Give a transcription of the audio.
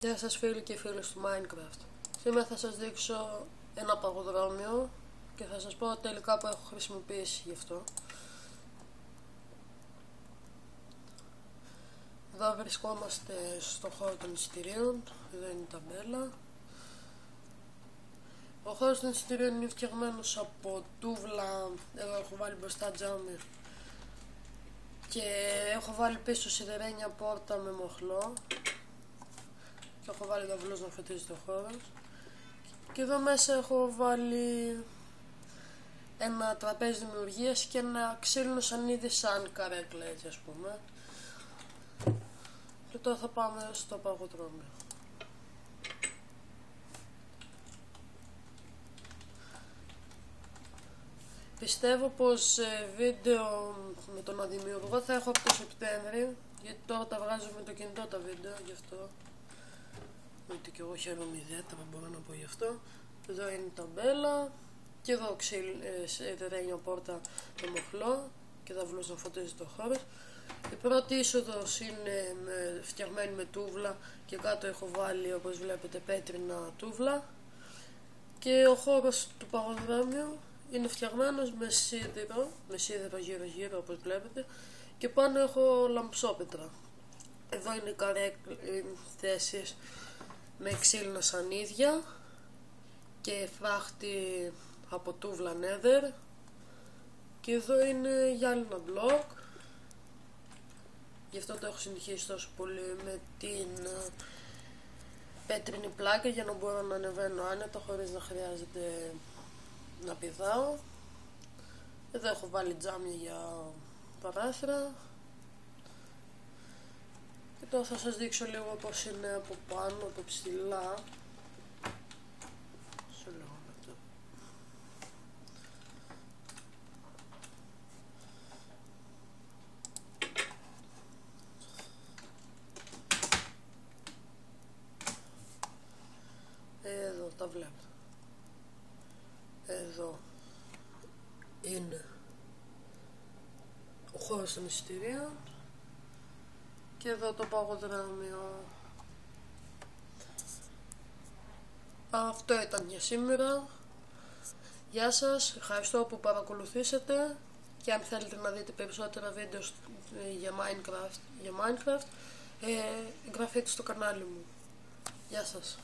Γεια σας φίλοι και φίλες του Minecraft. Σήμερα θα σας δείξω ένα παγοδρόμιο και θα σας πω τελικά που έχω χρησιμοποιήσει γι' αυτό. Εδώ βρισκόμαστε στο χώρο των εισιτηρίων, εδώ είναι η ταμπέλα. Ο χώρος των εισιτηρίων είναι φτιαγμένος από τούβλα, εδώ έχω βάλει μπροστά τζάμι και έχω βάλει πίσω σιδερένια πόρτα με μοχλό. Και έχω βάλει γαβλός να φωτίζει το χώρο. Και εδώ μέσα έχω βάλει ένα τραπέζι δημιουργίας και ένα ξύλινο σανίδι σαν καρέκλα, έτσι ας πούμε. Και τώρα θα πάμε στο παγοδρόμιο. Πιστεύω πως βίντεο με τον αδημιουργό θα έχω από το Σεπτέμβρη, γιατί τώρα τα βγάζω με το κινητό τα βίντεο, γι' αυτό. Ότι και εγώ χαίρομαι ιδιαίτερα, μπορώ να πω γι' αυτό. Εδώ είναι η ταμπέλα και εδώ σιδερένια πόρτα με μοχλό και δαυλός να φωτίζει το χώρο. Η πρώτη είσοδος είναι φτιαγμένη με τούβλα και κάτω έχω βάλει, όπως βλέπετε, πέτρινα τούβλα. Και ο χώρος του παγοδρόμιου είναι φτιαγμένος με σίδερο γύρω γύρω, όπως βλέπετε, και πάνω έχω λαμψόπετρα. Εδώ είναι οι θέσεις με ξύλινα σανίδια και φράχτη από τούβλα nether, και εδώ είναι γυάλινα μπλοκ. Γι' αυτό το έχω συνεχίσει τόσο πολύ με την πέτρινη πλάκα, για να μπορώ να ανεβαίνω άνετα χωρίς να χρειάζεται να πηδάω. Εδώ έχω βάλει τζάμια για παράθυρα. Και τώρα θα σας δείξω λίγο πως είναι από πάνω, από ψηλά. Σε λίγο μετά. Εδώ τα βλέπω. Εδώ είναι ο χώρος των εισιτηρίων. Και εδώ το παγοδρόμιο. Αυτό ήταν για σήμερα. Γεια σας, ευχαριστώ που παρακολουθήσατε. Και αν θέλετε να δείτε περισσότερα βίντεο για Minecraft, εγγραφείτε στο κανάλι μου. Γεια σας.